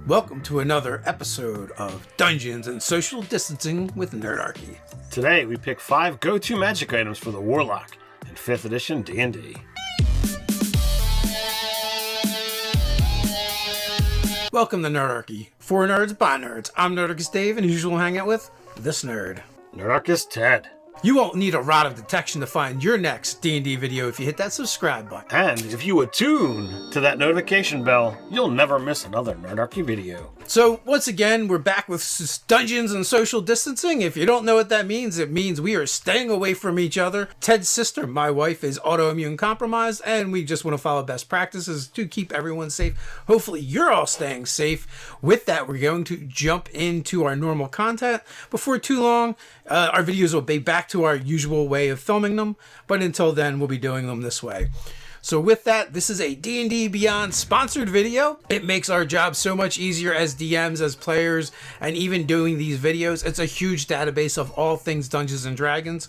Welcome to another episode of Dungeons and Social Distancing with Nerdarchy. Today we pick 5 go-to magic items for the Warlock in 5th edition D&D. Welcome to Nerdarchy. For nerds, by nerds. I'm Nerdarchy Dave, and usually hang out with this nerd. Nerdarchy Ted. You won't need a rod of detection to find your next D&D video if you hit that subscribe button. And if you attune to that notification bell, you'll never miss another Nerdarchy video. So, once again, we're back with Dungeons and Social Distancing. If you don't know what that means, it means we are staying away from each other. Ted's sister, my wife, is autoimmune compromised, and we just want to follow best practices to keep everyone safe. Hopefully, you're all staying safe. With that, we're going to jump into our normal content. Before too long, our videos will be back to our usual way of filming them, but until then, we'll be doing them this way. So with that, this is a D&D Beyond sponsored video. It makes our job so much easier as DMs, as players, and even doing these videos. It's a huge database of all things Dungeons and Dragons,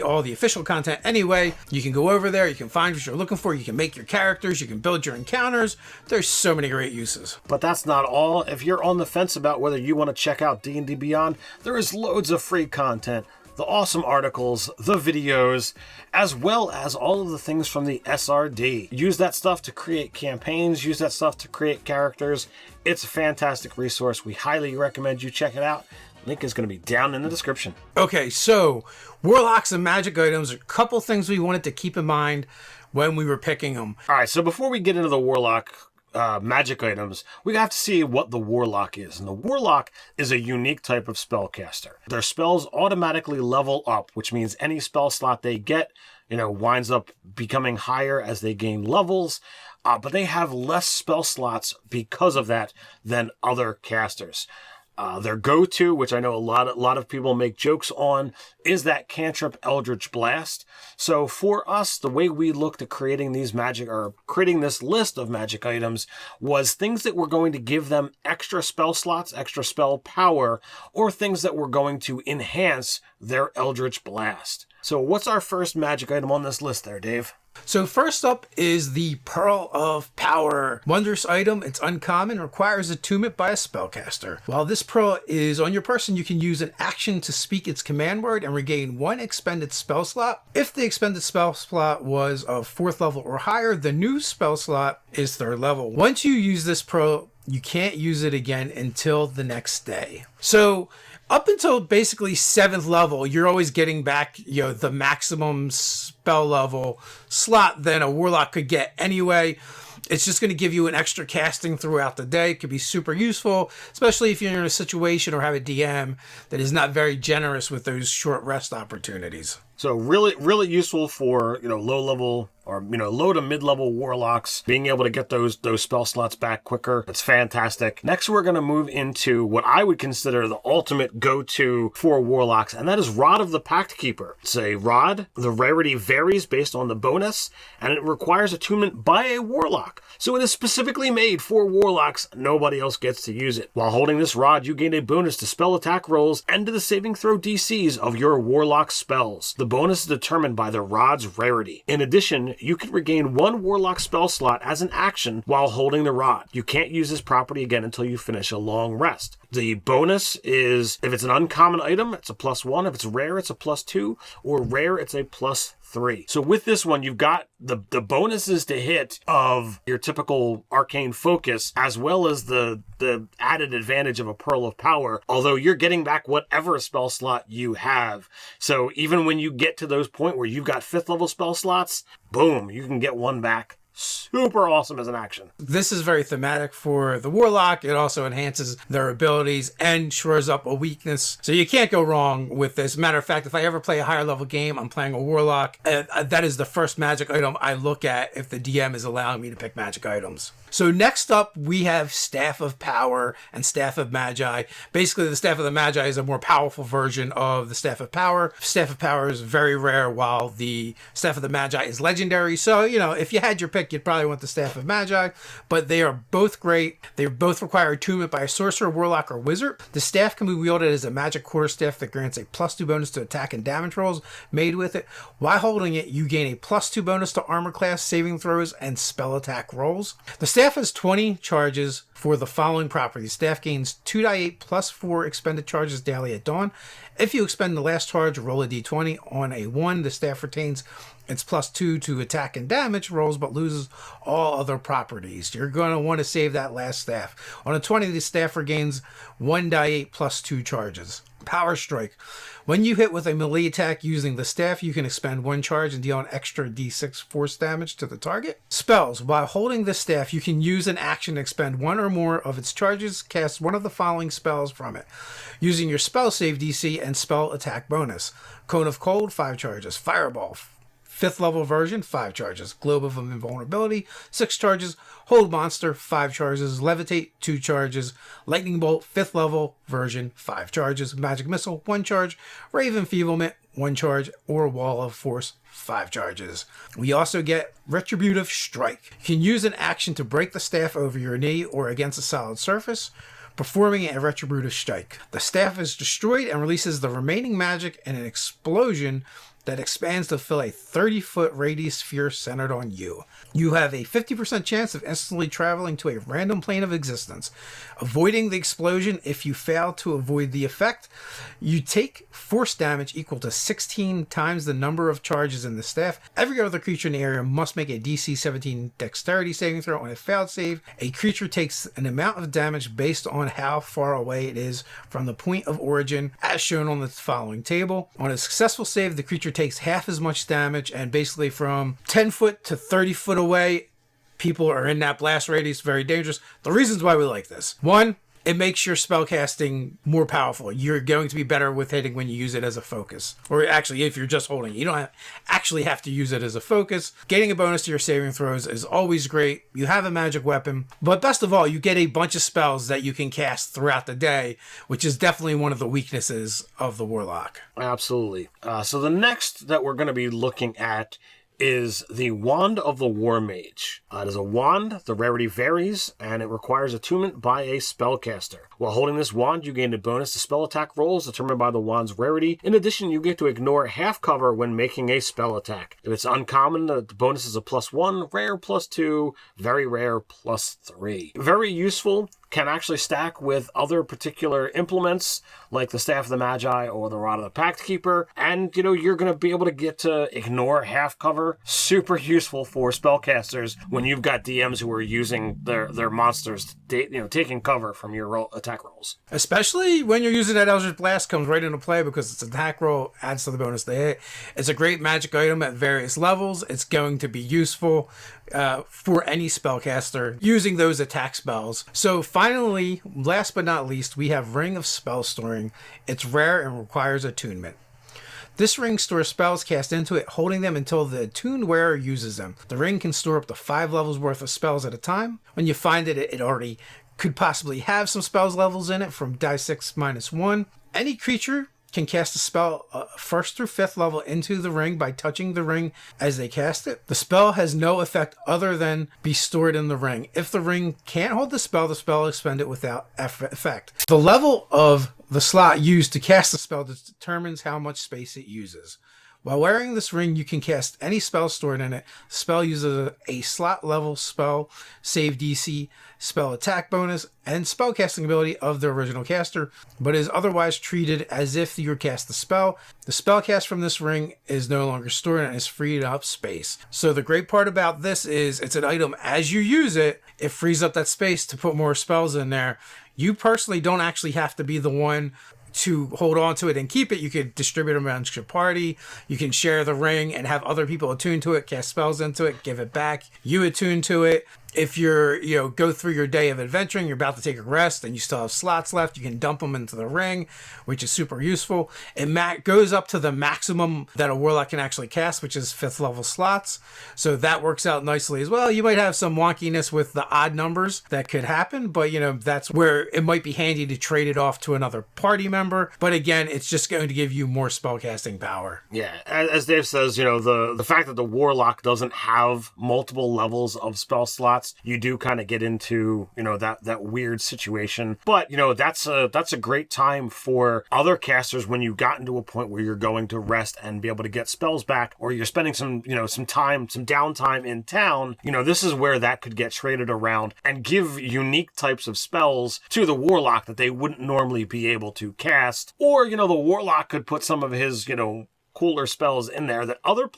all the official content. Anyway, you can go over there, you can find what you're looking for, you can make your characters, you can build your encounters. There's so many great uses. But that's not all. If you're on the fence about whether you want to check out D&D Beyond, there is loads of free content. The awesome articles, the videos, as well as all of the things from the SRD. Use that stuff to create campaigns, use that stuff to create characters. It's a fantastic resource. We highly recommend you check it out. Link is going to be down in the description. Okay, so Warlocks and magic items are a couple things we wanted to keep in mind when we were picking them. All right, so before we get into the Warlock magic items, we have to see what the Warlock is. And the Warlock is a unique type of spellcaster. Their spells automatically level up, which means any spell slot they get, winds up becoming higher as they gain levels. But they have less spell slots because of that than other casters. Their go-to, which I know a lot of people make jokes on, is that cantrip Eldritch Blast. So for us, the way we looked at creating this list of magic items was things that were going to give them extra spell slots, extra spell power, or things that were going to enhance their Eldritch Blast. So what's our first magic item on this list there, Dave? So first up is the Pearl of Power. Wondrous item, it's uncommon, requires attunement by a spellcaster. While this pearl is on your person, you can use an action to speak its command word and regain 1 expended spell slot. If the expended spell slot was of 4th level or higher, the new spell slot is 3rd level. Once you use this pearl, you can't use it again until the next day. So up until basically 7th level, you're always getting back, the maximum spell level slot than a Warlock could get anyway. It's just going to give you an extra casting throughout the day. It could be super useful, especially if you're in a situation or have a DM that is not very generous with those short rest opportunities. So really useful for, low level or, low to mid-level Warlocks, being able to get those spell slots back quicker. It's fantastic. Next, we're going to move into what I would consider the ultimate go-to for Warlocks, and that is Rod of the Pact Keeper. It's a rod. The rarity varies based on the bonus, and it requires attunement by a Warlock. So it is specifically made for Warlocks. Nobody else gets to use it. While holding this rod, you gain a bonus to spell attack rolls and to the saving throw DCs of your Warlock spells. The bonus is determined by the rod's rarity. In addition, you can regain 1 Warlock spell slot as an action while holding the rod. You can't use this property again until you finish a long rest. The bonus is, if it's an uncommon item, it's a +1. If it's rare, it's a +2. Or rare, it's a +3. So with this one, you've got the bonuses to hit of your typical arcane focus, as well as the added advantage of a Pearl of Power, although you're getting back whatever spell slot you have. So even when you get to those point where you've got 5th level spell slots, boom, you can get 1 back. Super awesome as an action. This is very thematic for the Warlock. It also enhances their abilities and shores up a weakness. So you can't go wrong with this. Matter of fact, if I ever play a higher level game, I'm playing a Warlock. That is the first magic item I look at if the DM is allowing me to pick magic items. So next up, we have Staff of Power and Staff of Magi. Basically, the Staff of the Magi is a more powerful version of the Staff of Power. Staff of Power is very rare, while the Staff of the Magi is legendary. So, if you had your pick, you'd probably want the Staff of Magi, but they are both great. They both require attunement by a sorcerer, warlock, or wizard. The staff can be wielded as a magic quarterstaff that grants a +2 bonus to attack and damage rolls made with it. While holding it, you gain a +2 bonus to armor class, saving throws, and spell attack rolls. The staff staff has 20 charges for the following properties. Staff gains 2d8 plus 4 expended charges daily at dawn. If you expend the last charge, roll a d20. On a 1, the staff retains its +2 to attack and damage rolls, but loses all other properties. You're going to want to save that last staff. On a 20, the staff regains 1d8 plus 2 charges. Power Strike. When you hit with a melee attack using the staff, you can expend 1 charge and deal an extra d6 force damage to the target. Spells. While holding the staff, you can use an action to expend 1 or more of its charges. Cast one of the following spells from it, using your spell save DC and spell attack bonus. Cone of Cold, 5 charges. Fireball, 5th level version, 5 charges. Globe of Invulnerability, 6 charges. Hold Monster, 5 charges. Levitate, 2 charges. Lightning Bolt, 5th level version, 5 charges. Magic Missile, 1 charge. Rave Enfeeblement, 1 charge. Or Wall of Force, 5 charges. We also get Retributive Strike. You can use an action to break the staff over your knee or against a solid surface, performing a Retributive Strike. The staff is destroyed and releases the remaining magic in an explosion that expands to fill a 30-foot radius sphere centered on you. You have a 50% chance of instantly traveling to a random plane of existence, avoiding the explosion. If you fail to avoid the effect, you take force damage equal to 16 times the number of charges in the staff. Every other creature in the area must make a DC 17 dexterity saving throw. On a failed save, a creature takes an amount of damage based on how far away it is from the point of origin, as shown on the following table. On a successful save, the creature takes half as much damage, and basically from 10 foot to 30 foot away, people are in that blast radius. Very dangerous. The reasons why we like this: 1, it makes your spellcasting more powerful. You're going to be better with hitting when you use it as a focus. Or actually, if you're just holding it, you don't actually have to use it as a focus. Getting a bonus to your saving throws is always great. You have a magic weapon. But best of all, you get a bunch of spells that you can cast throughout the day, which is definitely one of the weaknesses of the Warlock. Absolutely. So the next that we're going to be looking at is the Wand of the War Mage. It is a wand, the rarity varies, and it requires attunement by a spellcaster. While holding this wand, you gain a bonus to spell attack rolls determined by the wand's rarity. In addition, you get to ignore half cover when making a spell attack. If it's uncommon, the bonus is a +1, rare +2, very rare +3. Very useful. Can actually stack with other particular implements like the Staff of the Magi or the Rod of the Pact Keeper, and you're going to be able to get to ignore half cover. Super useful for spellcasters when you've got DMs who are using their monsters, taking cover from your attack rolls. Especially when you're using that Eldritch Blast, comes right into play because it's an attack roll, adds to the bonus they hit. It's a great magic item at various levels. It's going to be useful for any spellcaster using those attack spells. So finally, last but not least, we have Ring of Spell Storing. It's rare and requires attunement. This ring stores spells cast into it, holding them until the attuned wearer uses them. The ring can store up to 5 levels worth of spells at a time. When you find it already could possibly have some spells levels in it from die 6 -1. Any creature can cast a spell 1st through 5th level into the ring by touching the ring as they cast it. The spell has no effect other than be stored in the ring. If the ring can't hold the spell is expended without effect. The level of the slot used to cast the spell determines how much space it uses. While wearing this ring, you can cast any spell stored in it. The spell uses a slot level spell, save DC, spell attack bonus, and spellcasting ability of the original caster, but is otherwise treated as if you cast the spell. The spell cast from this ring is no longer stored and is freed up space. So the great part about this is it's an item as you use it, it frees up that space to put more spells in there. You personally don't actually have to be the one to hold on to it and keep it. You could distribute them amongst your party. You can share the ring and have other people attune to it, cast spells into it, give it back. You attune to it. If you're, go through your day of adventuring, you're about to take a rest and you still have slots left, you can dump them into the ring, which is super useful. It goes up to the maximum that a Warlock can actually cast, which is 5th level slots. So that works out nicely as well. You might have some wonkiness with the odd numbers that could happen, but that's where it might be handy to trade it off to another party member. But again, it's just going to give you more spellcasting power. Yeah, as Dave says, the fact that the Warlock doesn't have multiple levels of spell slots slots, you do kind of get into, you know, that weird situation. But, you know, that's a great time for other casters when you've gotten to a point where you're going to rest and be able to get spells back, or you're spending some downtime in town. You know, this is where that could get traded around and give unique types of spells to the Warlock that they wouldn't normally be able to cast. Or, you know, the Warlock could put some of his, you know, cooler spells in there that other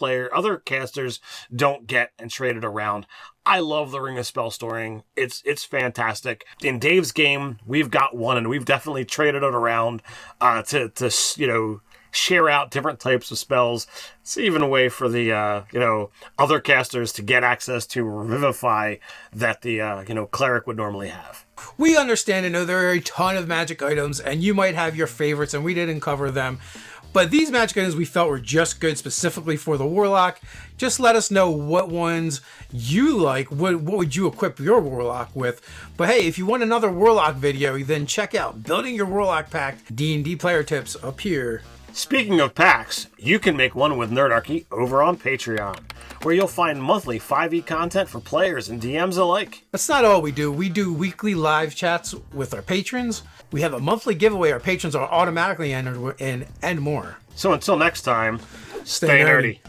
casters don't get and trade it around. I love the Ring of Spell Storing. It's fantastic. In Dave's game, we've got one, and we've definitely traded it around to you know, share out different types of spells. It's even a way for the you know, other casters to get access to Revivify that the you know, cleric would normally have. We understand and know there are a ton of magic items, and you might have your favorites, and we didn't cover them. But these magic items we felt were just good specifically for the Warlock. Just let us know what ones you like. What would you equip your Warlock with? But hey, if you want another Warlock video, then check out Building Your Warlock Pact D&D player tips up here. Speaking of packs, you can make one with Nerdarchy over on Patreon, where you'll find monthly 5e content for players and DMs alike. That's not all we do. We do weekly live chats with our patrons. We have a monthly giveaway our patrons are automatically entered in, and more. So until next time, Stay nerdy.